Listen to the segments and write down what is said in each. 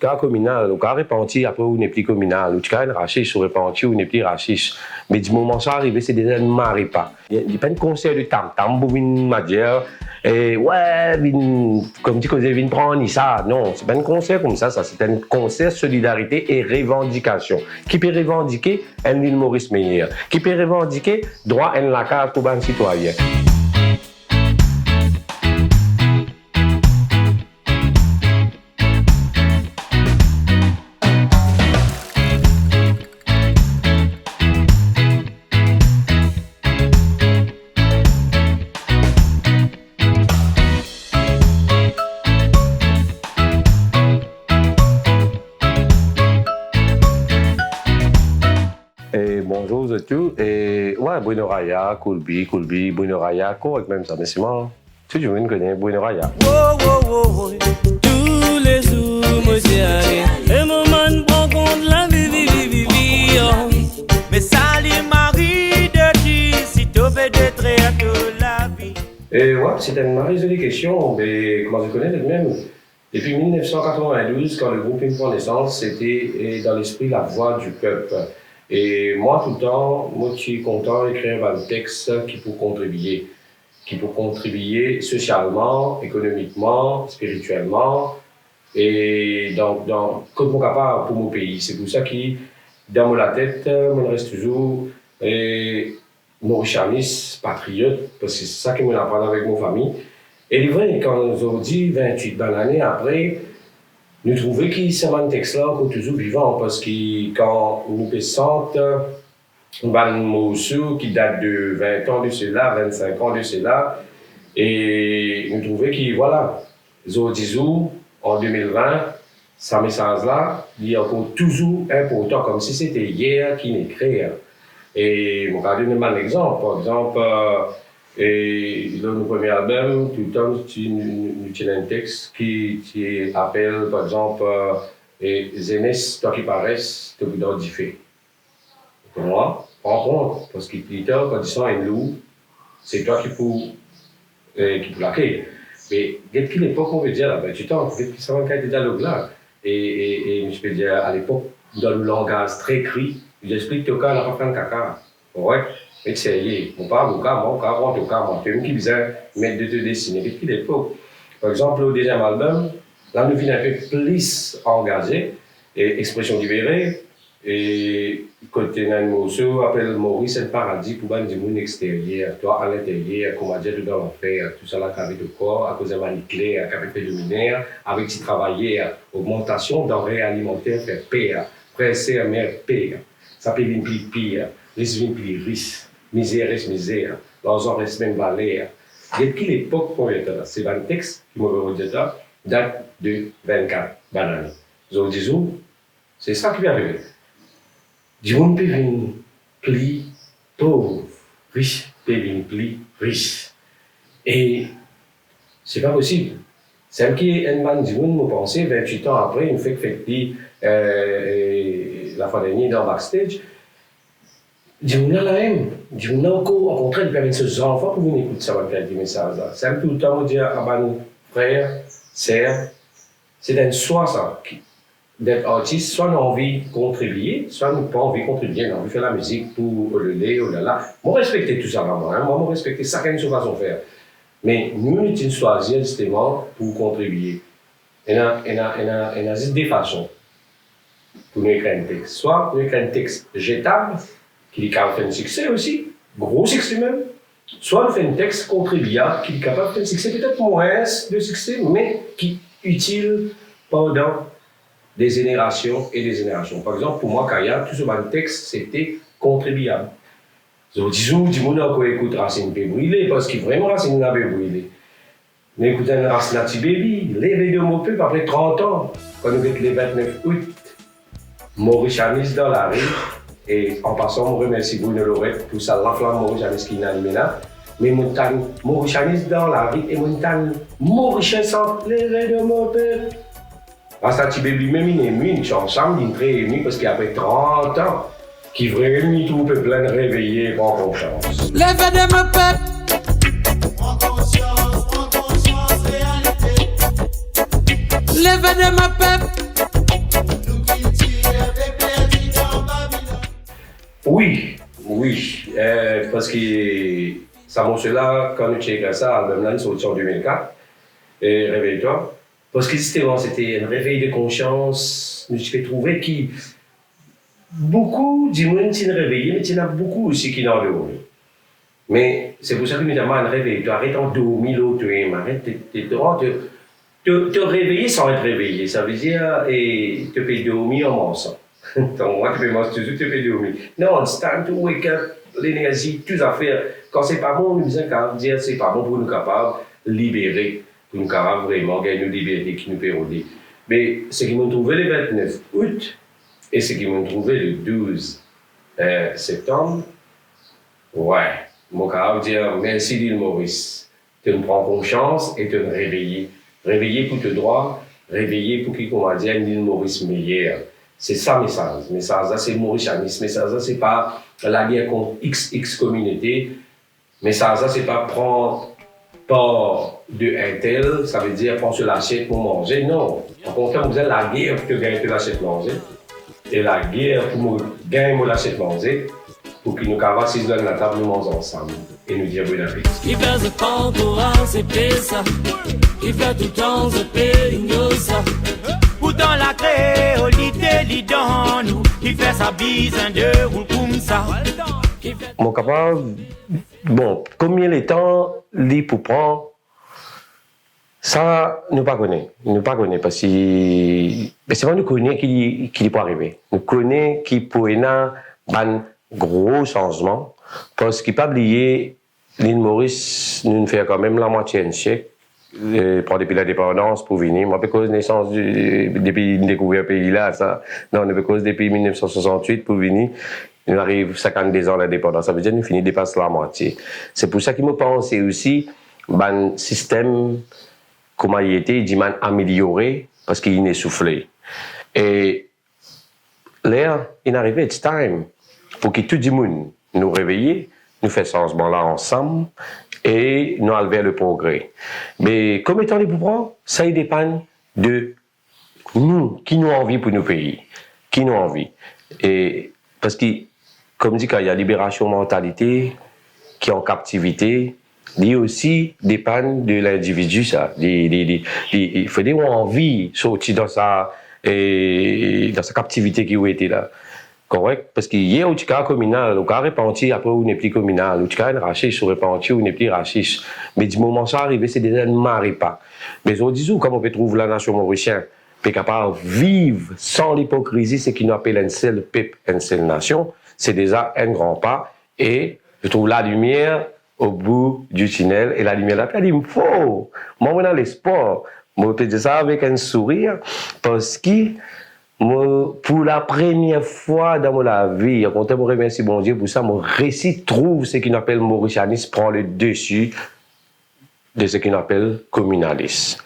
cas communal, au cas répandu, après ou n'est plus communal, ou tu as une rachis, ou répandu, ou n'est plus rachis. Mais du moment ça arrive, c'est déjà ne marie pas. Il n'y a pas de concert de tam-tam pour une matière. Et ouais, comme tu disais, vine prendre ça. Non, c'est pas un concert comme ça, c'est un concert solidarité et revendication. Qui peut revendiquer un île Maurice Meyer? Qui peut revendiquer droit à la carte pour un citoyen? Bonjour à tous. Et ouais, Bruno Raya, Colby, Bruno Raya, correct même ça, mais c'est moi. Tout le monde connaît Bruno Raya. Tous les jours, monsieur, et mon man prend compte la vie. Mais ça lui marie de Dieu, si tu veux d'être à toute la vie. Et ouais, c'est une marée de questions, mais comment je connais même. Depuis 1992, quand le groupe prend naissance, c'était dans l'esprit la voix du peuple. Et moi, tout le temps, moi, je suis content d'écrire un texte qui peut contribuer socialement, économiquement, spirituellement, et comme mon capable pour mon pays. C'est pour ça que, dans ma tête, je reste toujours maurichaniste, patriote, parce que c'est ça que je apprends avec ma famille. Et le vrai, quand on dit 28 dans l'année après, nous trouvons que c'est un texte-là qui est toujours vivant, parce que quand nous pensons un morceau qui date de 20 ans de cela, 25 ans de cela, et nous trouvons que voilà, Zodizou, en 2020, ce message-là, il est encore toujours important, comme si c'était hier qu'il est créé. Et je vais donner un exemple. Par exemple, et dans le premier album, tout le temps, nous avons un texte qui appelle, par exemple, Zénès, toi qui paraisse, te vous diffé. Pour moi, prends compte, parce que plus tard, quand ils sont un loup, c'est toi qui peux l'accueillir. Mais dès qu'il l'époque, on veut dire, là, ben, tu t'en, peut-être que ça va un cas de dialogue là. Et je peux dire, à l'époque, dans le langage très écrit, j'explique que cas, la pas de caca. Ouais. Mais c'est lié. On parle au cas, moi, tu qui disait mettre de te dessiner. Depuis l'époque, par exemple, au deuxième album, là, nous venons un peu plus engagés, et expression libérée, et côté un morceau, appelle Maurice, c'est le paradis pour du monde extérieur, toi à l'intérieur, comme on dit, dans l'enfer, tout ça là, avec le corps, à cause de la nucléaire, avec le luminaire, avec qui travailler, augmentation denrées alimentaires, faire paix, presser, mère paix, ça peut venir plus pire, les venir plus riches. Misère reste misère, l'argent reste même valeur. Depuis l'époque qu'on est là, c'est un texte qui m'a dit ça, date de 24 bananes. Zodizou, c'est ça qui est arrivé. Du monde peut venir plus pauvre, riche peut venir plus riche. Et c'est pas possible. Celle qui est un man du monde, me pensait 28 ans après, il me fait la fois dernière dans backstage. Dis-moi la haine, dis-moi encore, au contraire, il permet ces enfants pour venir écouter ça, des messages là. C'est un peu tout le temps, dire à mon frère, sœur, c'est un choix ça, d'être artiste, soit on a envie de contribuer, soit on n'a pas envie de contribuer, on a envie de faire la musique pour le lait, oh là là. Moi, respecter tout ça vraiment, hein? Moi, respecter chacun de sa façon de faire. Mais nous, nous devons choisir justement pour contribuer. Il y a juste des façons pour nous écrire un texte. Soit nous écrire un texte jetable, qui est capable de faire un succès aussi, gros succès même. Soit on fait un texte contribuable qui est capable de faire un succès, peut-être moins de succès, mais qui est utile pendant des générations et des générations. Par exemple, pour moi, Kaya, tout ce texte, c'était contribuable. Donc, disons, dis-moi qu'on écoute Racine peut brûler, parce que vraiment Racine n'a pas brûlé. Mais écoutez, Racine Nati Baby, les de mon peuple après 30 ans, quand nous sommes le 29 août, Maurichaniste dans la rue. Et en passant, je remercie Bruno Lorette pour sa l'enflamme Maurichaniste qui est animée là. Mais montagne Maurichaniste dans la rue et montagne Maurichaniste les raies de mon peuple. Rasta Baby, même il est ému, ils sont ensemble, il est très ému parce qu'après 30 ans, qui vraiment tout le peuple est réveillé pour en confiance. Lève de mon peuple. En conscience, réalité. Lève de mon peuple. Oui, parce que ça m'a là, quand nous checkons ça, l'album là, il est sorti en 2004, et Réveille-toi. Parce que justement, c'était un réveil de conscience, je peux trouver qui beaucoup du monde qui sont réveillés, mais il y en a beaucoup aussi qui n'ont dormi. Mais c'est pour ça que nous avons un réveil. Tu arrêtes en dormir, l'autre, arrête, te réveiller sans être réveillé. Ça veut dire, et tu peux dormir en mensonge. Donc, moi, tu peux manger toujours, tu peux dormir. Non, it's time to wake up, l'énergie, tout à fait. Quand c'est pas bon, nous besoin de dire c'est pas bon pour nous capables de libérer, pour nous capables vraiment gagner une liberté qui nous permet. Mais ce qui m'ont trouvé le 29 août et ce qui m'ont trouvé le 12 septembre, ouais, mon capable dire merci l'île Maurice. Tu me prends conscience et tu me réveiller. Réveiller pour tes droits, réveiller pour qu'on va dire l'île Maurice meilleure. C'est ça le message. Le message, ça, c'est mauricianisme. Le message, ça, c'est pas la guerre contre XX communauté. Le message, ça, c'est pas prendre part de un tel, ça veut dire prendre sur l'assiette pour manger. Non. Au contraire, vous avez la guerre pour que gagner l'assiette manger. Et la guerre pour gagner l'assiette manger, pour que nous cavions assis dans la table, nous mangeons ensemble. Et nous dire bon appétit. Qui fait ce pan pour accepter ça? Qui fait tout le temps ce péringo ça? Pourtant la créolité lit dans nous, qui fait sa bise un deux roues comme ça. Mon capable, bon, combien de temps lui pour prendre, ça, nous pas connaît. Nous pas connaît parce que c'est pas nous connaît qui peut arriver. Nous connaît qui peut y avoir un gros changement parce qu'il pas oublier l'île Maurice nous fait quand même la moitié d'un siècle. Depuis l'indépendance pour venir. Moi, parce que naissance depuis découvrir le pays là, ça. Non, parce que depuis 1968 pour venir, il arrive 52 ans l'indépendance. Ça veut dire que nous finissons de dépasser la moitié. C'est pour ça qu'il me pense aussi, un système, comment il était, il dit amélioré, parce qu'il est essoufflé. Et l'air, il arrive, it's time, pour que tout le monde nous réveille, nous fait ce changement-là ensemble, et nous aller le progrès. Mais comme étant les pouvoirs, ça y dépend de nous, qui nous envie pour nos pays, qui nous envie. Et parce que, comme dit, quand il y a libération mentalité, qui est en captivité, il aussi dépend de l'individu, ça. Il faut dire qu'on a envie de sortir dans sa captivité qui a été là. Correct? Parce qu'il y a un cas communal, un cas répandu, après on n'est plus communal, un cas rachis, sur répandu, on n'est plus rachis. Mais du moment où ça arrive, c'est déjà ne marre pas. Mais on dit, comme on peut trouver la nation mauricienne, qui est capable de vivre sans l'hypocrisie, ce qu'on appelle un seul peuple, une seule nation, c'est déjà un grand pas. Et je trouve la lumière au bout du tunnel, et la lumière là, il me faut. Moi, on a l'espoir. Moi, je peux dire ça avec un sourire, parce que pour la première fois dans ma vie, je me remercie bon Dieu pour ça, mon récit trouve ce qu'on appelle mauricianisme, prend le dessus de ce qu'on appelle communalisme.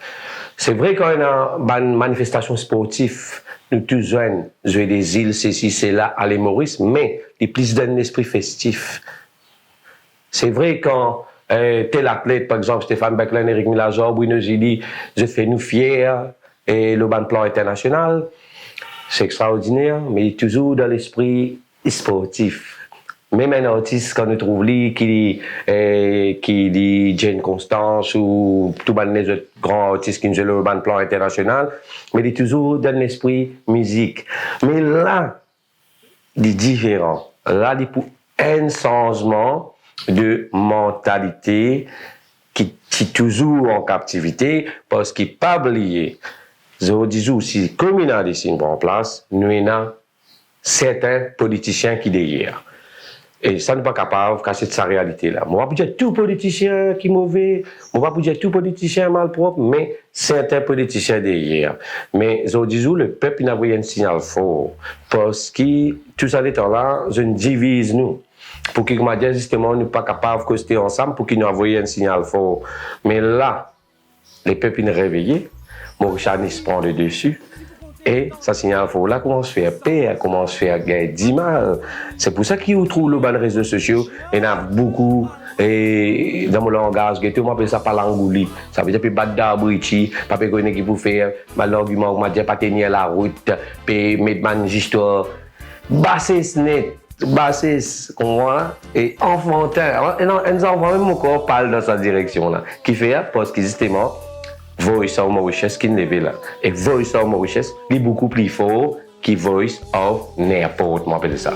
C'est vrai qu'on a une manifestation sportive, nous tous jeunes, jouer des îles, ceci, c'est là, à l'Maurice, mais il plus d'un esprit festif. C'est vrai quand tel athlète, par exemple, Stéphane Becklin, Éric Milajor, Bruno Gili, je fais nous fiers, et le plan international, c'est extraordinaire, mais toujours dans l'esprit sportif. Même un artiste, quand nous trouvons lui, qui dit Jane Constance ou tout les autres grands artistes qui nous jouent le plan international, mais il est toujours dans l'esprit musique. Mais là, il est différent. Là, il y a un changement de mentalité qui est toujours en captivité parce qu'il n'est pas oublié. Je dis aussi, comme il y a des signes en place, nous avons certains politiciens qui derrière. Et ça n'est pas capable de cacher sa réalité-là. Moi, je ne vais pas dire tout politicien qui est mauvais, je ne vais pas dire tout politicien malpropre, mais certains politiciens derrière. Mais je dis, le peuple n'a pas un signal fort. Parce que tout ça, là, je ne divise nous. Pour qu'il m'a dit justement, nous ne sommes pas capables de rester ensemble pour qu'il nous envoie un signal fort. Mais là, les peuples sont réveillés. Mauricianisme prend le dessus et ça signale fort là commence à faire paix, commence à faire gagner du mal. C'est pour ça qu'ils trouvent le ban réseaux sociaux. Il y en a beaucoup et dans mon langage, on appelle ça palangouli. Ça veut dire que battre d'abrichi, pas que qui pour faire mal argument, on m'a dit pas tenir la route, puis mettre man juste basser net bah, c'est comment et enfantin. Et non, un enfant même encore parle dans cette direction-là. Qui fait, parce que justement, Voice of Mauritius qui est là. Et Voice of Mauritius est beaucoup plus fort que Voice of n'importe, moi, appelle ça.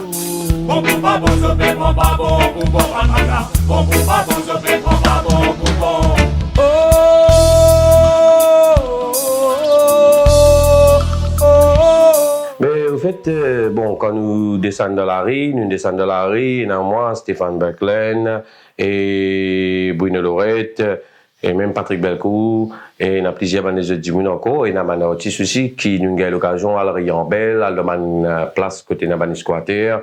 Mais au fait, bon, quand nous descendons dans la rue, et moi, Stéphane Berklen, et Bruno Lorette, et même Patrick Belcourt, et il y a plusieurs bandes de monde encore, et il y a des artistes aussi qui nous ont l'occasion à Riambel, à la place côté de la squatter.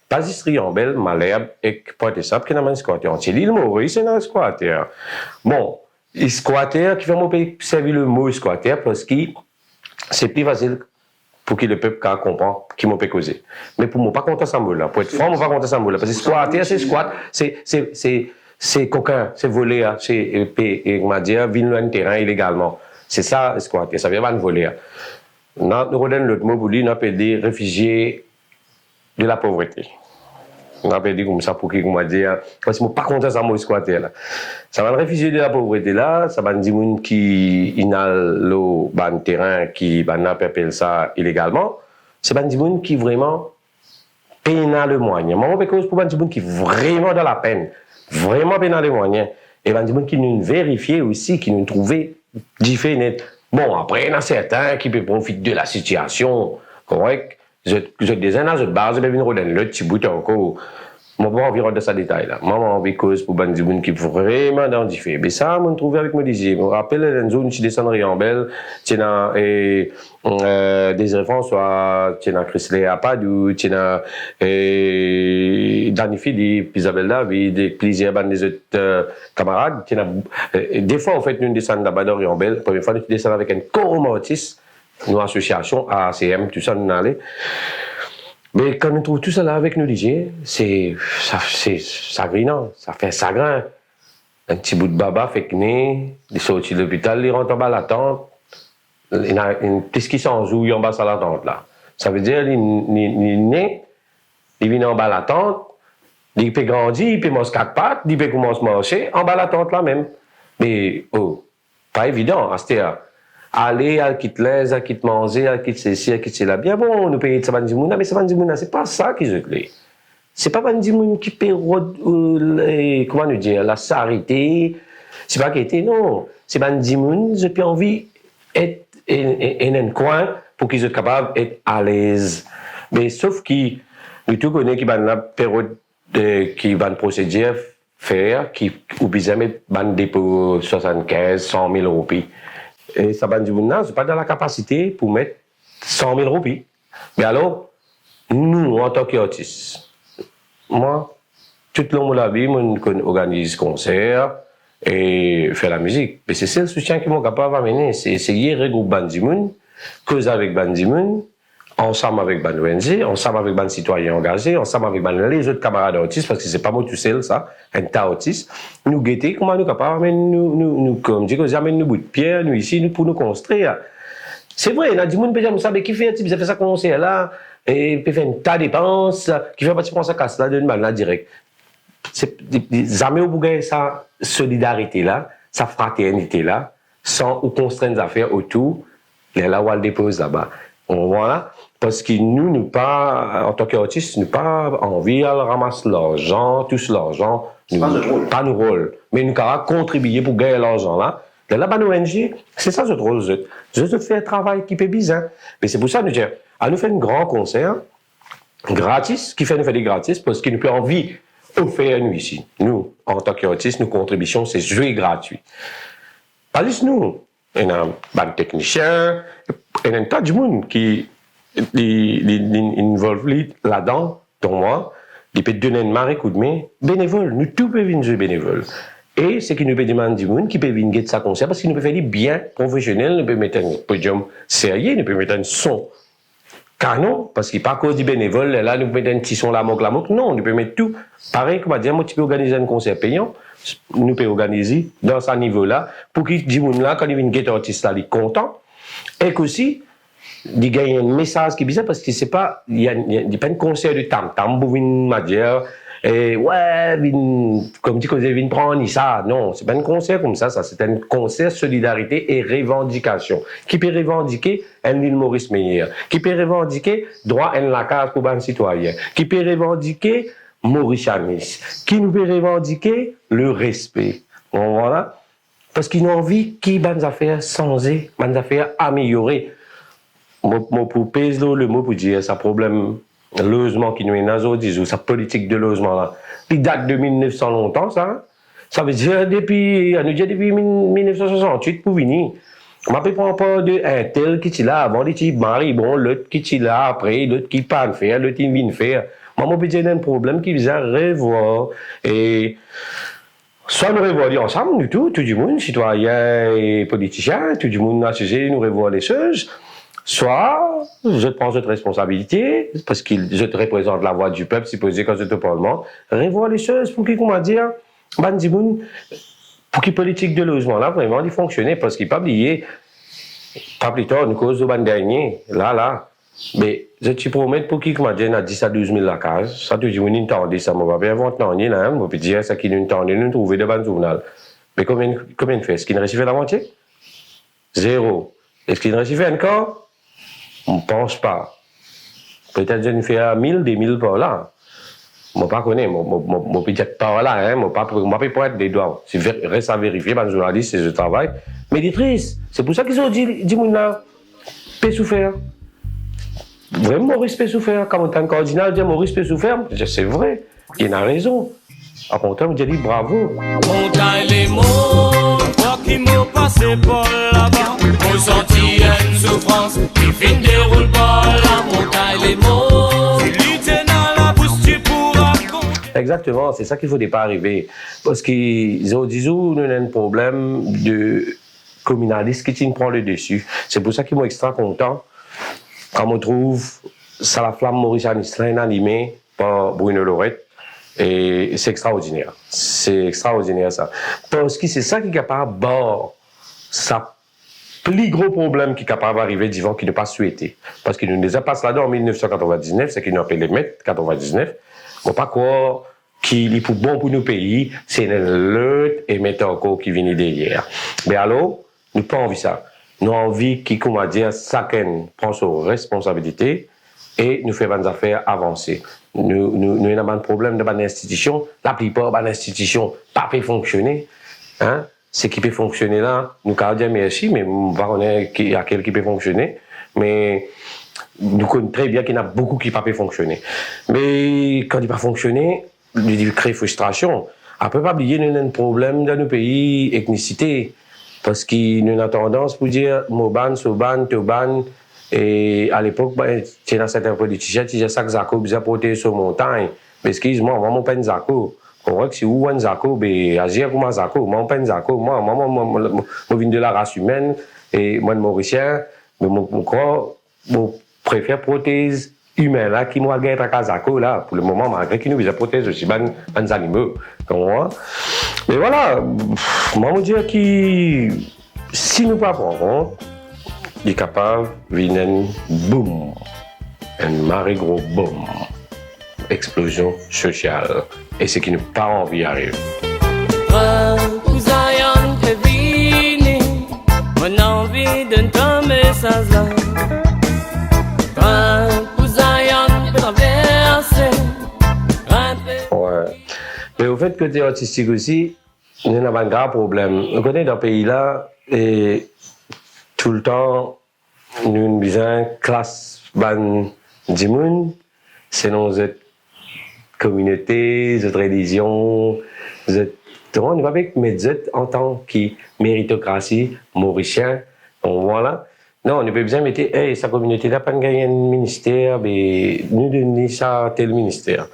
Pas juste Riambel, Malherbe, et Pointe Sable, qui est dans le squatter. C'est l'île Maurice, c'est dans le squatter. Bon, les squatters, qui vont servir le mot squatter parce que c'est plus facile pour que le peuple comprenne qui m'a fait causer. Mais pour moi, pas compter ça mot-là. Pour être franc, moi, pas compter ça mot-là. Parce que squatter, c'est squat, c'est coquin, c'est voler, c'est, et on va dire, vivre un terrain illégalement. C'est ça, squatter. Ça veut dire voler. Nous redonnons l'autre mot pour lui, nous appelons des réfugiés de la pauvreté. On appelle dit comme ça pour qu'on va dire, parce que moi, pas content ça, moi, squatter, là. Ça va le réfugié de la pauvreté, là, ça va dire gens qui inhalent le terrain, qui appelle ça illégalement. C'est des gens qui vraiment peinent le moyen. Moi, on peut cause pour des gens qui vraiment dans la peine, vraiment peinent le moyen. Et des gens qui nous vérifient aussi, qui nous trouvent différents. Bon, après, il y en a certains qui peuvent profiter de la situation, correct? Je des années, je base, je vais venir redonner le petit bout encore. Moi, pas envie de ça détail là. Moi, envie cause pour des gens qui vraiment identifiés. Mais ça, on trouve avec moi disiez. Je me rappelle une zone qui descend Riambel, tu as Désiré François, tu as Chrysley Apadou, tu as Danny Philippe, Isabelle David, plusieurs des autres camarades. Des fois, en fait, nous descendons là-bas dans Riambel. La première fois, nous descendons avec un co-romantisme. Nos associations, ACM, tout ça, nous allons. Mais quand on trouve tout ça là avec nous, c'est sagrinant, ça fait sagrin. Un petit bout de baba fait que né, il sortit de l'hôpital, il rentre en bas à la tente, il y a une petite qui s'en joue en bas à la tente là. Ça veut dire, il né, il vient en bas à la tente, il peut grandir, il peut manger 4 pattes, il peut commencer à marcher en bas à la tente là même. Mais, pas évident, à ce terre. Aller, à quitter l'aise, à quitter manger, à quitter ceci, à quitter là. Bien bon, nous payons de Sabandimouna, mais Sabandimouna, c'est pas ça qui se clé. C'est pas Sabandimouna qui paye, comment nous dire, la charité. C'est pas qui était, non. C'est Sabandimouna, j'ai plus envie d'être en un coin pour qu'ils soient capables d'être à l'aise. Mais sauf qui, nous tous connaissons qui va la période, qui va procédure faire, qui, ou bien, va dépôt 75, 100 000 roupies. Et ça va dire, non, je n'ai pas dans la capacité pour mettre 100 000 roupies. Mais alors, nous, en tant qu'artistes, moi, tout le long de la vie, je organise concerts et faire la musique. Mais c'est le soutien qui m'a capable d'amener. C'est essayer de regrouper Bandimoun, causer avec Bandimoun, ensemble avec Ban ONG, ensemble avec Ban citoyens engagés, ensemble avec les autres camarades autistes, parce que c'est pas moi tout seul, ça, un tas autiste, nous guetter comment nous capables, nous, comme dire, nous amène nous bout de pierre, nous ici, nous, pour nous construire. C'est vrai, il y a des gens qui savent qui fait, fait ça concert là, et puis fait un tas de dépenses, qui fait partie de ça casse là, de manière directe. C'est, jamais au bout de sa solidarité là, sa fraternité là, sans ou constraindre des affaires autour, là où elle dépose là-bas. Voilà. Parce que nous pas, en tant qu'artistes, nous pas envie de ramasser l'argent, tout l'argent. Pas nos rôles. Mais nous avons contribué pour gagner l'argent là. Là-bas, nos ONG, c'est ça notre rôle. Je fais un travail qui peut bizarre. Mais c'est pour ça que nous disons, nous faire un grand concert, gratis, qui fait nous faire des gratis, parce qu'il nous peut envie offrir nous ici. Nous, en tant qu'artistes, nos contributions, c'est jouer gratuit. Pas juste nous. Il y a un technicien, il y a un tas de monde qui involve là-dedans, dont moi, il peut donner une marée coup de main, bénévole, nous tous pouvons venir jouer bénévole. Et c'est qu'il nous peut demander du monde qui peut venir de sa concert, parce qu'il nous peut faire des bien professionnels, nous peut mettre un podium sérieux, nous peut mettre un son canon, parce qu'il n'est pas à cause du bénévole, là, nous peut mettre un petit son la moque, non, nous peut mettre tout. Pareil, comme on dire, moi, tu peux organiser un concert payant, nous pouvons organiser dans ce niveau-là, pour que du monde là, quand il vient un artiste là, il est content, et qu'aussi, il y a un message qui est bizarre parce que c'est pas, il y a pas un concert de tam-tam pour venir dire, et ouais, comme tu disais, venir prendre ça. Non, c'est pas un concert comme ça, c'est un concert solidarité et revendication. Qui peut revendiquer un île Maurice Meyer? Qui peut revendiquer droit à la case pour un citoyen? Qui peut revendiquer mauricianisme? Qui nous peut revendiquer le respect? Bon, voilà. Parce qu'ils ont envie qu'ils bonnes affaires changer, bonnes affaires améliorer. Pour peser le mot pour dire ça problème logement qui nous est dans ou sa politique de logement là. Il date de 1900 longtemps ça. Ça veut dire depuis 1968 pour venir. On m'a pas prendre de un tel qui est là avant, qui marie bon, l'autre qui est là après, l'autre qui pas faire, l'autre qui vient faire. Moi peut dire un problème qui vient revoir et soit nous revoir ensemble tout le monde, citoyens et politiciens, tout le monde associé, nous revoir les choses. Soit, je prends cette responsabilité, parce que je te représente la voix du peuple, supposé quand je te parlement, revoir les choses pour qu'il, comment dire, pour qu'il politique de logement là, vraiment, il fonctionne, parce qu'il pas oublié, pas plus tard, une cause de ban dernier, là, mais je te promets pour qu'il, comment dire, à 10 à 12 000 la case, ça, tout le monde entendait, ça, on va bien inventer, là, on peut dire, ça qui nous entendait, nous trouver de ban journal. Mais combien de fait? Est-ce qu'il ne réussit la moitié? 0. Est-ce qu'il ne réussit encore? On ne pense pas. Peut-être que je ne fais 1000, des 1000 par là. Je ne sais pas, je peux dire par là, je ne peux pas être des doigts. C'est reste à vérifier, par journaliste, c'est je travaille. Mais c'est triste. C'est pour ça qu'ils ont dit, dis-moi, peut souffrir. Vraiment, Maurice peut souffrir. Quand on est un cardinal, dit Maurice peut souffrir. C'est vrai, il a raison. À mon temps, je dis bravo. Montagne les mots, quoi qui m'ont passé par là-bas. J'ai senti une souffrance qui fin déroule par la montagne les mots. Si lutter dans la bouche, tu pourras. Exactement, c'est ça qu'il ne faut pas arriver. Parce qu'ils ont dit, nous avons un problème de communalisme qui prend le dessus. C'est pour ça qu'ils sont extra contents quand on trouve ça la flamme mauricianiste animée par Bruno Lorette. Et c'est extraordinaire. C'est extraordinaire, ça. Parce que c'est ça qui est capable de bord ça plus gros problème qui est capable d'arriver d'Yvan qui n'est pas souhaité. Parce qu'il nous déjà passé là-dedans en 1999, c'est qu'il nous appelle les maîtres 99. On ne pas croire qu'il est pour bon pour nos pays, c'est l'autre et mettre encore qui vient derrière. Mais alors, nous n'avons pas envie de ça. Nous avons envie qu'il, comment dire, chacun prend ses responsabilités et nous fait des affaires avancer. Nous avons un problème de bonne institution. La plupart de bonnes institutions ne peuvent pas fonctionner. Hein? Ce qui peut fonctionner là, nous allons dire merci, mais on va connaître qu'il y a quelqu'un qui peut fonctionner. Mais nous connaissons très bien qu'il y en a beaucoup qui ne peuvent pas fonctionner. Mais quand il ne peut pas fonctionner, il crée frustration. On ne peut pas oublier qu'il y a un problème dans nos pays, ethnicité. Parce qu'il y a une tendance pour dire Moban, Soban, Toban. Et à l'époque, il y a certains politiciens qui disaient que Zako a porté sur montagne. Mais excuse-moi, moi, je ne suis pas Zako. On voit que si vous êtes Zako, agir comme Zako. Moi, je ne suis pas Zako. Moi, je viens de la race humaine. Et moi, je suis mauricien. Mais je préfère prothèse humaine là, qui m'a gagné à Zako là. Pour le moment, malgré qu'il nous a prothèse aussi, des animaux. Mais voilà, moi, je dis que si nous ne prenons pas, il est capable de venir boum, un marée gros boum, explosion sociale. Et c'est qui n'a pas envie d'arriver. Mon envie de tomber sans âme. Ouais. Mais au fait, côté artistique aussi, il y a un grave problème. On connaît dans ce pays-là, et tout le temps, nous avons besoin de classe du monde, selon cette communauté, cette religion, on ne va pas mettre en tant que méritocratie mauricien, voilà. Non, on ne peut pas mettre, hey, sa communauté n'a pas gagné un ministère, mais nous donnons ça à tel ministère.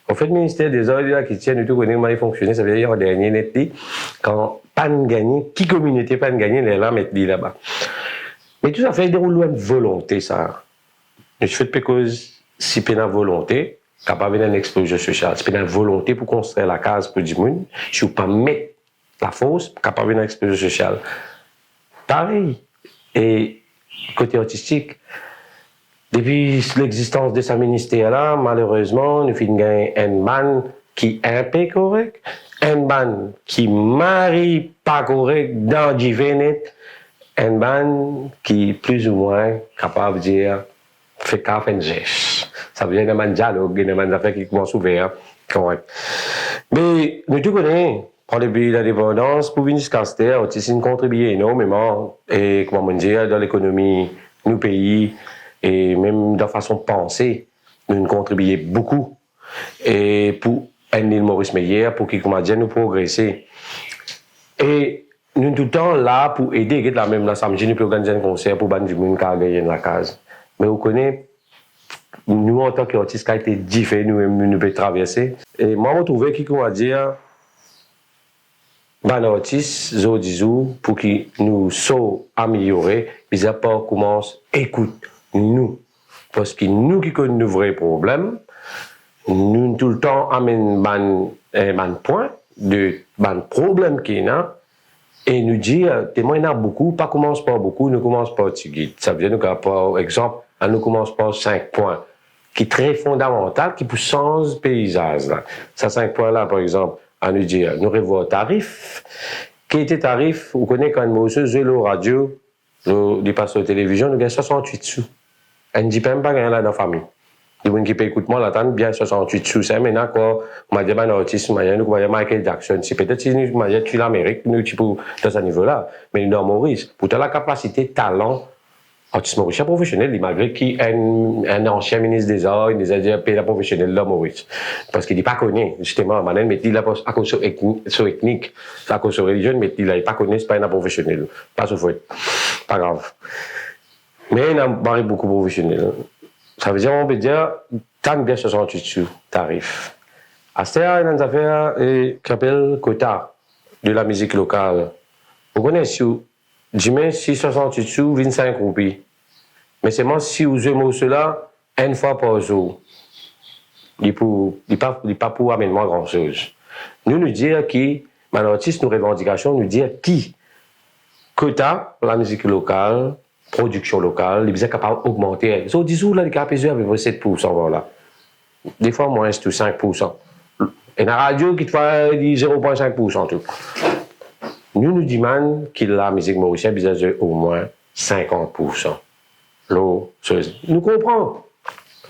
En fait, le ministère des ordres qui tient du tout comment il fonctionne, ça veut dire en dernier net, quand pas gagné, qui communauté pas gagné, les là mettre là-bas. Mais tout ça fait dérouler une volonté, ça. Je fais de cause, si pas une volonté, capable d'une explosion sociale, si pas une volonté pour construire la case pour du monde, si vous pas mettre la force, capable d'une explosion sociale. Pareil. Et côté artistique, depuis l'existence de ce ministère-là, malheureusement, nous finissons un ban qui est un peu correct, un ban qui marie pas correct dans du Vénet, un ban qui est plus ou moins capable de dire fait qu'à faire un geste. Ça veut dire qu'il y a un dialogue, il y a un affaire qui commence ouvert, correct. Mais nous tous connaissons, pour le pays d'indépendance, pour venir jusqu'à cette terre, c'est une contribution énormément, et comment dire, dans l'économie, nous pays, et même de façon de penser, nous contribuons beaucoup. Et pour aider Maurice Meyer, pour qu'il comment dire, nous progresser. Et nous sommes tout le temps là pour aider, la même là, samedi, nous pouvons organiser un concert pour ban du monde qui a gagné la case. Mais vous connaissez, nous en tant qu'artistes qui a été différents, nous pouvons traverser. Et moi, je trouve qu'il comment dire, ban artistes, Zodizou, pour qu'ils nous soient améliorés, ils apportent commence, écoute, nous. Parce que nous qui connaissons nos vrais problèmes, nous tout le temps amènent ban point de ban problème qu'il y a et nous dire témoin il y en a beaucoup, pas commence par beaucoup, nous commence par guide. Ça veut dire nous par exemple, nous commence par 5 points qui est très fondamental qui peut changer le paysage là. Ça 5 points là par exemple, à nous dire nous revoyons tarif qui était tarif, vous connaissez quand nous sur le radio, les passes de télévision, nous gagnons 68 sous. On ne dit même pas gagner là dans la famille. Les gens qui payent écoute-moi, l'attendent bien 68 sous. C'est maintenant qu'on m'a dit, un artiste, nous voyons Michael Jackson. C'est peut-être si nous m'avons dit, l'Amérique, nous, tu peux, dans ce niveau-là. Mais dans Maurice, pour la capacité, talent, artiste mauricien professionnel, malgré qui est un ancien ministre des Arts, il nous a dit, payer la professionnelle de Maurice. Parce qu'il n'est pas connu, justement, maintenant, mais il a à cause de ethnique, à cause de religion, mais il n'est pas connu, c'est pas un professionnel. Pas ce fait. Pas grave. Mais il a beaucoup de professionnels. Ça veut dire, on peut dire, tant bien 68 sous, tarif. À ce temps, il y a une affaire qui s'appelle quota de la musique locale. Vous connaissez, du moins, si 68 sous, 25 roupies. Mais c'est moi, si vous aimez cela, une fois par jour. Il n'est pas pour amener moi grand-chose. Nous dire qui, l'artiste, nos revendications, nous dire qui, quota pour la musique locale, production locale, les sont capables d'augmenter. So, disons, là, les capables à peu près 7%, voilà. Des fois, moins, c'est tout 5%. Et la radio, qui te fait 0,5%, tout. Nous demandons que la musique mauricienne puisse au moins 50%. Nous comprenons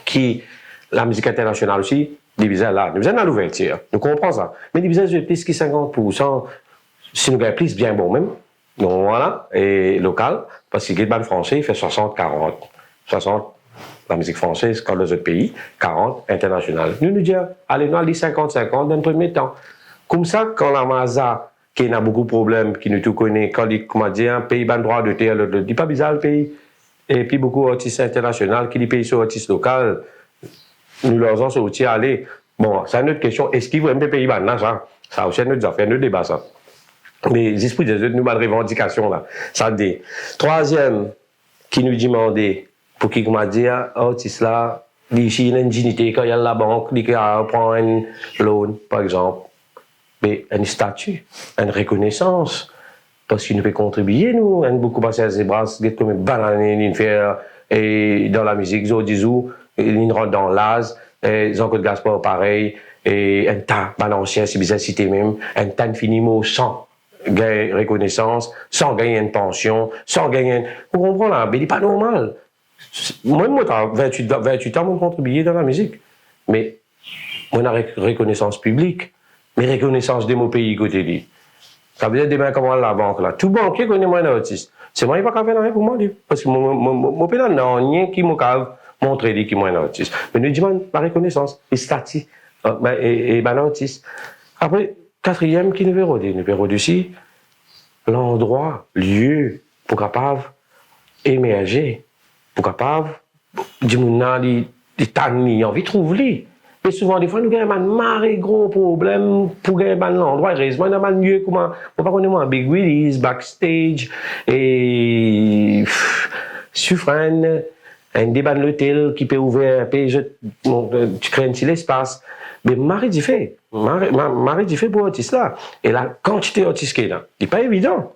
que la musique internationale aussi, les là, nous sommes à l'ouverture. Nous comprenons ça. Mais les besoins plus que 50%, si nous gagnons plus, bien bon même. Donc voilà, et local, parce que le band français il fait 60-40. 60, la musique française, comme les autres pays, 40, international. Nous disons, allez, nous allons 50-50 dans le premier temps. Comme ça, quand la Maza, qui a beaucoup de problèmes, qui nous tout connaît, quand il, comment dire, un pays, ban droit de terre, il n'est pas bizarre le pays. Et puis beaucoup d'artistes internationaux, qui les pays sur artistes locaux, nous leur avons sorti, allez. Bon, c'est une autre question, est-ce qu'ils veulent un pays, ban, ça? Ça aussi, c'est une autre affaire, un autre débat, ça. Mais les esprits des autres, nous, pas de revendication, là. Ça dit. Troisième, qui nous demandait, pour qui m'a dit, artiste là, ici, il a une dignité, quand il y a la banque, il prend un loan, par exemple. Mais un statut, une reconnaissance, parce qu'il nous peut contribuer, nous, on a beaucoup passé à ses bras, c'est comme une banane, une faire, et dans la musique, Zodizou, il rentre dans l'az, et Jean-Claude Gaspard, pareil, et un tas, balancien, c'est bizarre cité même, un tas de finimo sans gagner reconnaissance, sans gagner une pension, sans gagner. Vous comprenez là, mais il n'est pas normal. Moi, 28 ans, je contribué dans la musique. Mais, moi, la reconnaissance publique, mais reconnaissance de mon pays côté lui. Ça veut dire demain comment la banque là. Tout banquier connaît moi un artiste. C'est moi, il va pas faire rien pour moi, parce que mon pays là, non, rien qui m'a montré lui qui moi un artiste. Mais nous disons la reconnaissance, les statuts, et ben l'artiste. Après, quatrième qui nous verrons aussi l'endroit, lieu, pour capable émerger, pour capable, du monde des tannis, envie de trouver. Mais souvent, des fois, nous avons un maré gros problème pour gagner un endroit. Heureusement, il y a un lieu, comment, on va connaître un big release, backstage, et, suffrane, un débat de l'hôtel qui peut ouvrir, tu crées un petit espace. Mais Marie dit fait pour l'artiste là. Et la quantité d'artistes qui est là, c'est pas évident.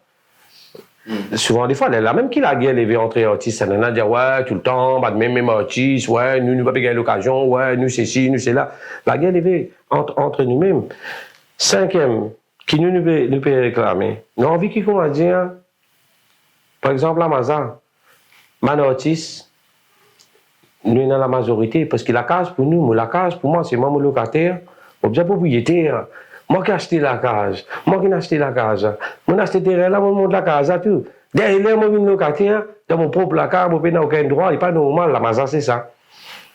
Souvent, des fois, la même qui la guerre, les entre artistes, ça n'a dire, ouais, tout le temps, bah, même artistes, ouais, nous pas gagner l'occasion, ouais, nous c'est ci, nous c'est là. La guerre, les entre nous-mêmes. Cinquième, qui nous peut réclamer. Nous envie qui comment dire, par exemple, Amazon, man artiste, nous sommes dans la majorité, parce que la case pour nous, la case pour moi, c'est moi, mon locataire, mon bien propriétaire. Moi qui ai acheté la case, moi qui ai acheté la case, moi j'ai acheté terrain là, moi monte la case à tout. Derrière moi, je locataire, dans mon propre placard, je n'ai aucun droit, il n'est pas normal, la Amazon c'est ça.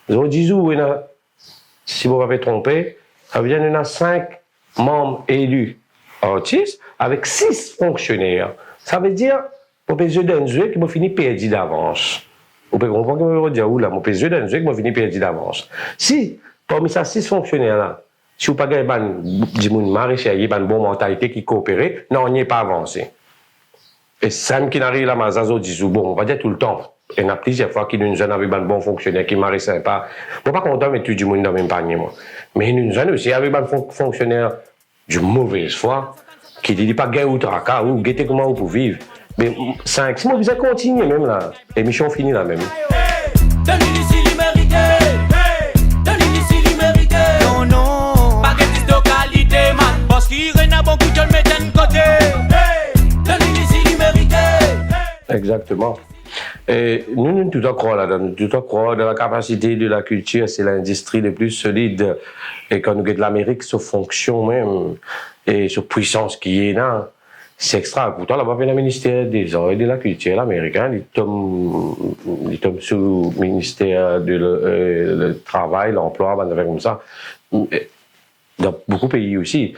Je dis, si vous m'avez trompé, ça veut dire qu'il y a 5 membres élus artistes avec 6 fonctionnaires. Ça veut dire, pour les yeux d'un jeu qui m'a fini perdu d'avance. Vous pouvez comprendre ce que je veux dire, là, mon yeux d'un jeu qui m'a fini perdu d'avance. Si, parmi ces 6 fonctionnaires-là, si vous n'avez pas de maraîcher, une bonne mentalité qui coopère, non, on n'y est pas avancé. Et ça qui n'arrive là, Mazazo dit, bon, on va dire tout le temps. Il y a plusieurs fois qu'il y a une jeune avec un bon fonctionnaire qui m'a sympa. Je ne suis pas content de mettre tout le monde dans le même panier, moi. Mais une jeune aussi avec un fonctionnaire de mauvaise foi, qui ne dit pas gain ou tracas, ou guetter comment vous pouvez vivre. Mais 5, si moi vous avez continué même là, l'émission finit là même. Donne-lui ici l'imérité. Donne-lui ici l'imérité. Non, non. Pas de localité, man. Parce qu'il y en a beaucoup de le mettre d'un côté. Donne-lui ici l'imérité. Exactement. Et nous tout à croire là-dedans, tout à croire dans la capacité de la culture, c'est l'industrie la plus solide. Et quand nous regardons l'Amérique, sur fonction même, et sur puissance qui est là, c'est extra. Pourtant, là-bas, il y a le ministère des Arts et de la Culture américain, il tombe sous le ministère du Travail, l'Emploi, comme ça. Dans beaucoup de pays aussi.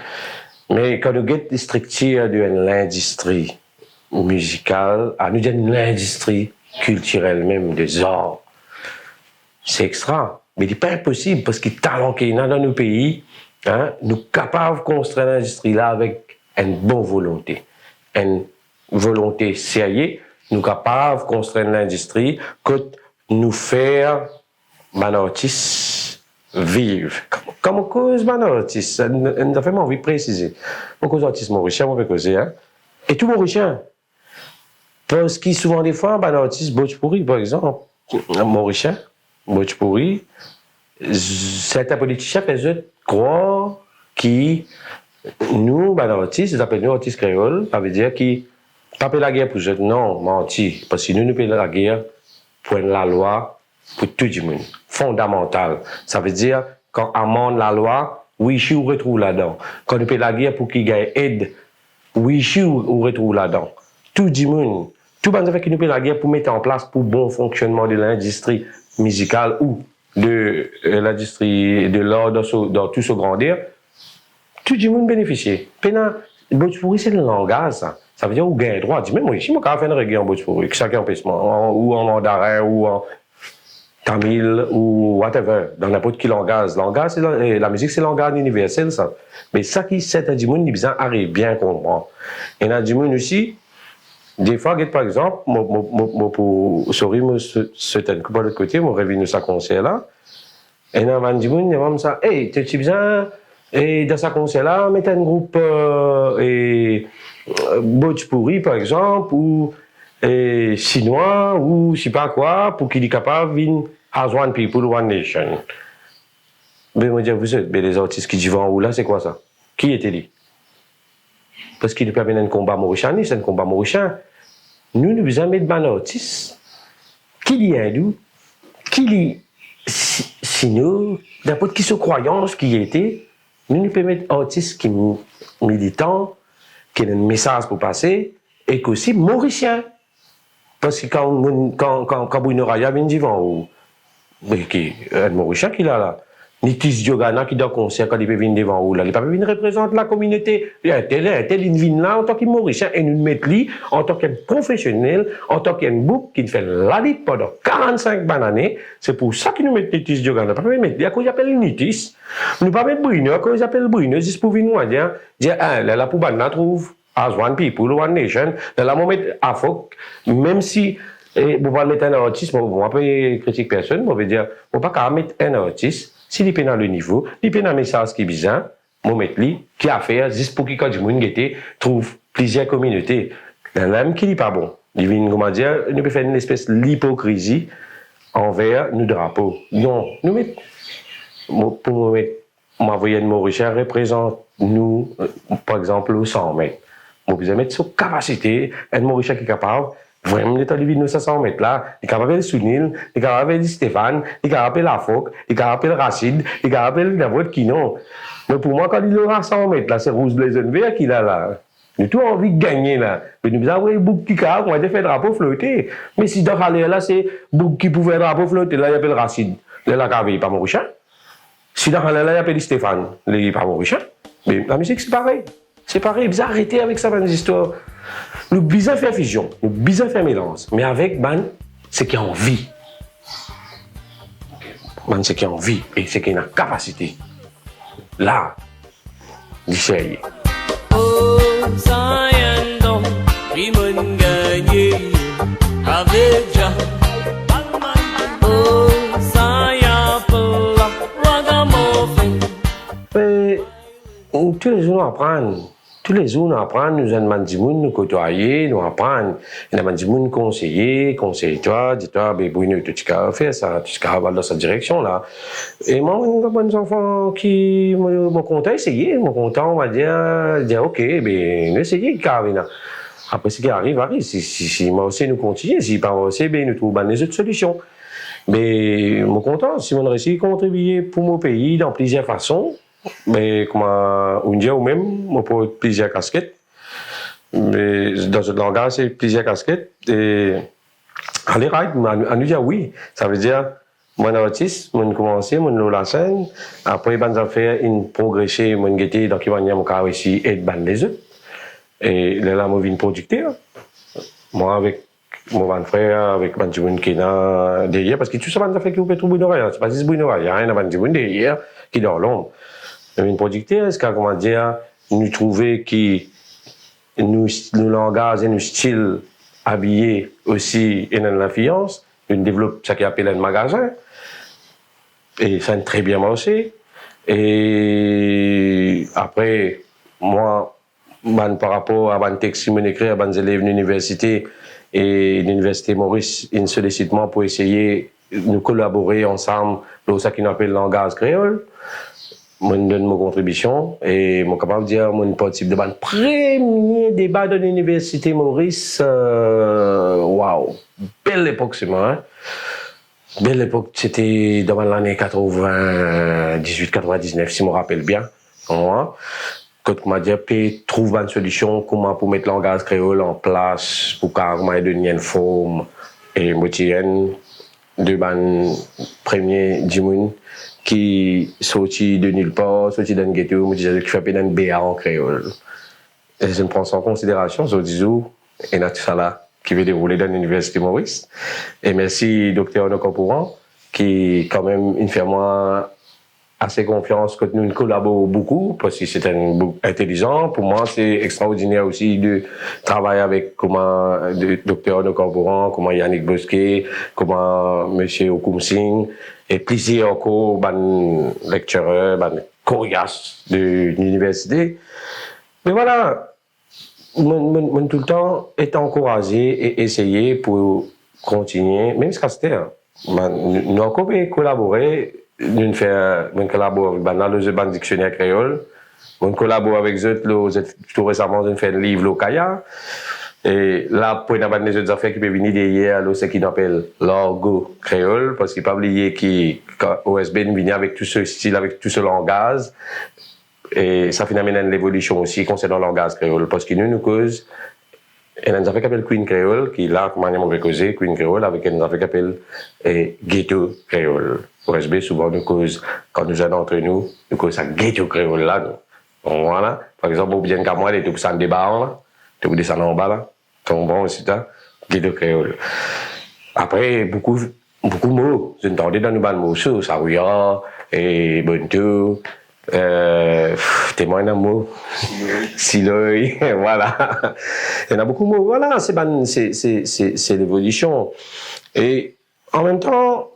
Mais quand nous regardons les structures de l'industrie musicale, nous disons l'industrie culturelle même, des arts, c'est extra. Mais il n'est pas impossible parce que les talents qu'il y a dans nos pays, nous sommes capables de construire l'industrie là avec une bonne volonté. Une volonté sérieuse, nous sommes capables de construire l'industrie que nous faire un artiste vivre. Comme cause un artiste, nous avons envie de préciser. Comme cause artiste mauricien, on peut causer. Et tout mauricien. Parce que souvent des fois, un artiste Botchpouri, par exemple, mauricien, Botchpouri, certains politiciens peuvent croire que nous, artistes, ils appellent nous artistes créoles, ça veut dire qu'ils tapent la guerre pour eux. Non, menti. Parce que nous payons la guerre pour la loi pour tout le monde. Fondamental. Ça veut dire, quand on amende la loi, oui, je retrouve là-dedans. Quand nous payons la guerre pour qu'ils gagnent aide, oui, je retrouve là-dedans. Tout le monde. Tout le monde qui nous paye la guerre pour mettre en place pour bon fonctionnement de l'industrie musicale ou de l'industrie de l'art dans tout ce grandir, tout le monde bénéficie. Botchpouri, c'est le langage, ça. Ça veut dire qu'on gagne droit. Dis, mais moi, si je fais un reggae en Botchpouri, chacun peut se ou en mandarin, ou en tamil, ou whatever, dans n'importe quel langage. Langage, la musique, c'est le langage universel, ça. Mais ça qui, c'est un monde, il arrive bien comprendre. Et dans le monde aussi, des fois, par exemple, pour certains de l'autre côté, je revenu sa concert là, et dans le monde, il me dit ça, hey, tu bien, et dans sa concert là, mettez un groupe, Botchpouri, par exemple, ou chinois, ou je sais pas quoi, pour qu'il est capable de as one people, one nation. Mais je me dis, vous êtes les artistes qui vivent en haut là, c'est quoi ça? Qui était-il? Parce qu'il n'est pas un combat mauricien, c'est un combat mauricien. Nous devons mettre un artiste qui est hindou, qui est sino, n'importe qui se croyance qui était. Nous devons mettre un artiste qui est militant, qui a un message pour passer, et qui aussi mauricien. Parce que quand Bruno Raya vient devant, un mauricien qui est là. Nitis Diogana qui dans concert quand il peut venir devant vous là, il peut venir représenter la communauté. Tel il vient là en tant que mauricien et nous mettre lui en tant que professionnel, en tant qu'un bouc qui fait la vie pendant 45 années. C'est pour ça qu'ils nous mettent Nitis Diogana. Pas mettre lui à cause j'appelle Nitis. Nous pas mettre Bruno à cause j'appelle Bruno juste pour venir dire là pour banana trouve as one people one nation. Là on mettre Afok même si vous pas mettre un artiste, on va pas critiquer personne, on veut dire on pas qu'à mettre un artiste. Si il est dans le niveau, il est dans le message qui est bizarre, on met lui, qui a fait, juste pour qu'il y ait des gens qui trouvent plusieurs communautés. l'âme qui n'est pas bon. Il vient, comment dire, nous peut faire une espèce d'hypocrisie envers nos drapeaux. Non, nous mettons, pour nous mettre, m'envoyer de Maurice représente nous, par exemple, au 100 mètres. Vous pouvez mettre sur capacité, un Maurice qui est capable, vraiment, l'état de vie de 500 mètres là, il est capable de Sounil, il est capable de Stéphane, il est capable de Lafoc, il est capable de Rachid, il est capable de n'importe qui non. Mais pour moi, quand il aura 100 mètres là, c'est Rouge Blaison Vert qu'il a là. Nous avons envie de gagner là. Mais nous avons beaucoup qui a, on a fait drapeau flotter. Mais si dans le là, c'est beaucoup qui pouvait drapeau flotter, là, il appelle Rachid. Là, il n'y a pas Maurice. Si dans le là, il appelle Stéphane, là, il n'y a pas Maurice. Mais la musique, c'est pareil. C'est pareil. Vous arrêtez avec ça, dans les histoires. Nous besoin faire fusion, nous besoin faire mélange. Mais avec c'est qui a envie. C'est qui a envie et c'est qui a une capacité. Là, d'essayer. Oh, ça y est donc, il m'a gagné avec Jean. Oh, ça y est pour la ragamuffin. Mais tous les jours, on apprend. Tous les jours, nous apprenons, nous avons nous côtoyer, nous apprenons. Nous avons conseiller, conseille-toi, dis-toi, Bruno, tu as fait ça, tu as dans cette direction-là. Et moi, mes enfants qui m'ont content essayer, m'ont content, on va dire, ok, ben, essayez, Carvina. Après, ce qui arrive, arrive. Si moi aussi, nous continuons, si pas aussi, ben, nous trouvons les autres solutions. Mais, je suis content, si on réussit à contribuer pour mon pays dans plusieurs façons. Mais comment on dit ou même, on peut plusieurs casquettes. Mais dans ce langage, c'est plusieurs casquettes. Et allez, on nous dit oui. Ça veut dire, mon artiste, mon commencé, mon la scène. Après, ben, ça fait une progression, mon guetté, donc il va y avoir aussi aide ban les autres. Et là, moi, une producteur. Moi, avec mon grand frère, avec Banjimoun qui est derrière, parce que tout ça, ça fait qu'il peut trouver une oreille. C'est pas juste une oreille. Il y a un Banjimoun derrière qui est dans l'ombre. Une producteur, est-ce qu'on comment dire, nous trouver qui nous langage et nous style habillés aussi et dans l'influence, nous développons ce qu'on appelle un magasin et ça a très bien marché. Et après, moi, par rapport à mon texte que j'ai écrit à mes élèves de l'université et l'université Maurice, ils sollicitent moi pour essayer de collaborer ensemble dans ce qu'on appelle le langage créole. Je donne ma contribution et je suis capable de dire mon participe de mon premier débat de l'université Maurice. Waouh! Belle époque, c'est moi. Hein? Belle époque, c'était dans l'année 98-99, si je me rappelle bien. Quand on m'a dit, trouve une solution, comment pour mettre le langage créole en place, pour carrément donner une forme et motiver de mon premier Jimoun. Qui sortit de nulle part, sortit d'un ghetto, me disait qu'il fait un BA en créole. Et je me prends ça en considération, je dis, et tout ça là, qui veut dérouler dans l'université Maurice. Et merci, docteur Onokoporan, qui, quand même, il fait moi assez confiance que nous collaborons beaucoup, parce que c'est un book intelligent. Pour moi, c'est extraordinaire aussi de travailler avec comment docteur Onokoporan, comment Yannick Bosquet, comment monsieur Okum Singh, et plusieurs encore, ban lectureurs, ban coriaces de l'université. Mais voilà, moi tout le temps est encouragé et essayer pour continuer, même jusqu'à ce temps. Nous avons collaboré, nous collaborons avec le dictionnaire créole, nous collaborons avec eux, tout récemment, nous fait un livre au Kaya. Et là, pour une des autres affaires qui peuvent venir derrière, c'est ce qu'on appelle l'argot créole, parce qu'il ne faut pas oublier qu'OSB vient avec tout ce style, avec tout ce langage. Et ça finalement une évolution aussi concernant le langage créole, parce que nous cause, et une affaire qui s'appelle Queen créole, qui là, comment on va causer Queen créole, avec une affaire qui s'appelle ghetto créole. OSB, souvent, nous cause, quand nous allons entre nous cause ça ghetto créole là. Donc, voilà. Par exemple, au bien qu'à moi, les tout ça débat là. Tu peux descendre en bas là, ton bon aussi, ghetto créole. Après, beaucoup de mots. Je entendais dans nos mots, Sarouya, et Bonto, témoin d'un mot, Siloy, voilà. Il y en a beaucoup de mots. Voilà, c'est l'évolution. Et en même temps,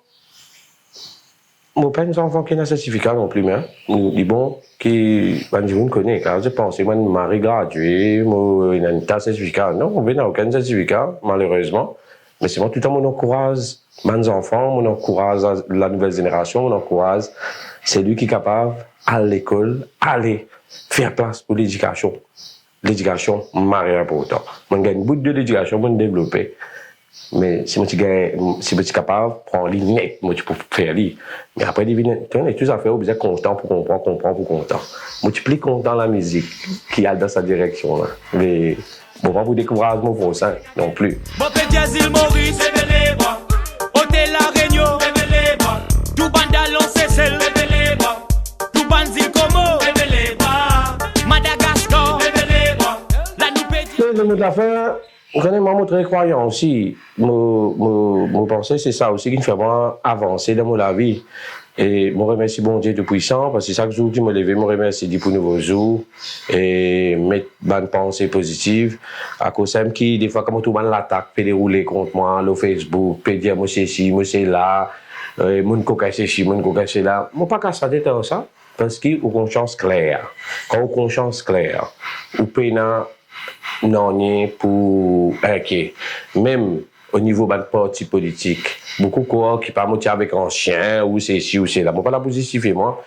mon père nous enfants qui n'a certificat non plus, mais nous dit bon, qui, ben, je ne connais pas, je pense, moi, mari gradué, moi, il a un certificat. Non, on n'a aucun certificat, malheureusement. Mais c'est moi, tout le temps, mon encourage mes enfants, mon encourage la nouvelle génération, mon encourage, c'est lui qui est capable, à l'école, aller faire place pour l'éducation. L'éducation, c'est important. Moi, j'ai une bout de l'éducation pour me développer. Mais si je suis capable de prendre les net, moi, je peux faire les. Mais après, on est tous à faire, on est content pour comprendre pour content. Moi, je suis plus content la musique qui a dans sa direction. Là. Mais bon, pas vous découvrir mon français non plus. Bon, petit asile Maurice, révélez moi. Hôtel La Réunion, révélez moi. Tout bandalon, c'est celle, révélez moi. Tout banzil Como, révélez moi. Madagascar, révélez moi. La Noupétie. Le mot de la fin. Quand même, moi, très croyant aussi, mon pensée, c'est ça aussi qui me fait moi avancer dans mon vie. Et je remercie bon Dieu de puissant, parce que chaque jour que je me lève, je me remercie pour nouveau jour, et mettre une pensée positive. À cause de qui, des fois, comme tout le monde l'attaque, peut dérouler contre moi, le Facebook, peut dire, moi, c'est ici, moi, c'est là, mon coca, c'est ici, mon coca, c'est là. Moi, pas qu'à ça, d'être ça, parce qu'il y a une conscience claire. Quand on a une conscience claire, on peut non, pour inquiet. Même au niveau de parti politique, beaucoup de gens qui pas motivé avec un chien, ou c'est ici, ou c'est là. Bon, pas la positif, moi.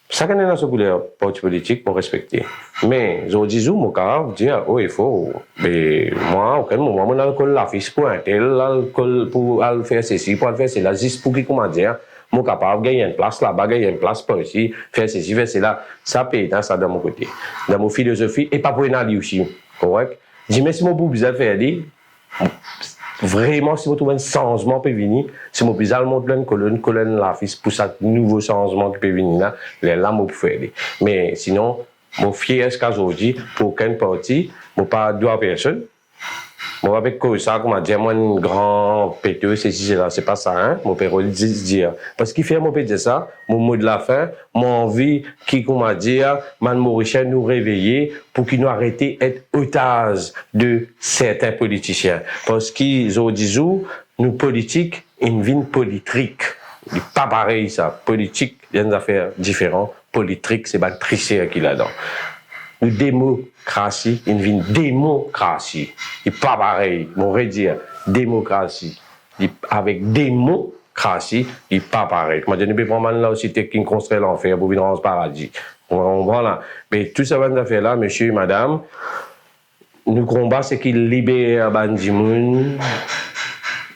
Ça, quand on est dans ce couleur parti politique, pour respecter. Mais, je dis, mon cas, dire, oh, il faut. Mais, moi, aucun moment, mon alcool, la fiche pour un tel, l'alcool pour faire ceci, pour faire cela, juste pour qui, comment dire, mon capable, gagner une place là-bas, gagner une place par ici, faire ceci, faire cela. Ça paye, dans ça, de mon côté. Dans mon philosophie, et pas pour une allié aussi. Correct? Dis, mais si mon besoin de faire des, vraiment, si vous trouvez un changement peut venir, si mon besoin de monter une colonne, la fils pour ça, nouveau changement qui peut venir là, là, moi, pour faire des. Mais sinon, mon fier, ce qu'aujourd'hui, pour aucune partie, mon pas droit à personne. Moi, avec ça, comment dire, moi, un grand péteux, c'est là, c'est pas ça, hein, mon père, il dit dire. Parce qu'il fait, mon père, ça, mon mot de la fin, mon envie, qui, comment dire, man Mauricien nous réveiller pour qu'ils nous arrêtent d'être otages de certains politiciens. Parce qu'ils ont dit, nous, politiques, une vie politique. C'est pas pareil, ça. Politique, il y a des affaires différentes. Politique, c'est pas tricher qu'il a dedans. Une démocratie, une vie démocratie. C'est pas pareil. On va dire démocratie. Avec démocratie, c'est pas pareil. Moi, je ne peux pas là aussi qui construit l'enfer pour vivre dans ce paradis. Voilà. Mais tout ça va faire là, monsieur et madame, nous combat, c'est qu'il libère Bandimoun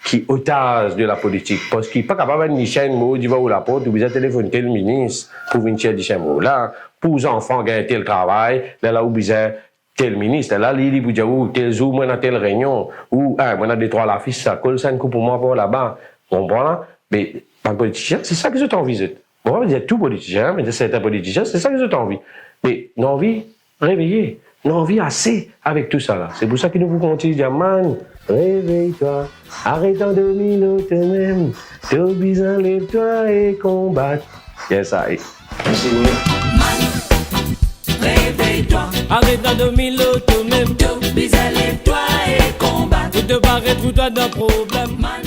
qui otage de la politique. Parce qu'il n'est pas capable de dire un mot, il va où la porte, ou bien téléphoner tel ministre pour venir dire un mot. Là, pour les enfants gagner tel travail, là où besoin tel ministre, là il dit ou tel jour moi dans telle réunion ou moi dans des trois la fille ça colle ça une coupe pour moi pour là-bas. On comprend là, mais pas politicien, c'est ça que je t'envie. On va dire tout politicien, mais certains politiciens, c'est ça que je t'envie. Mais l'envie réveiller, l'envie assez avec tout ça là. C'est pour ça que nous vous continuons dire man, réveille-toi, arrête en 2 minutes même, t'es obligé lève-toi et combattre. Yes, I. Réveille-toi, arrête dans 2000 toi-même, lève-toi et combat. Ou te barrer, trouve-toi d'un problème, man.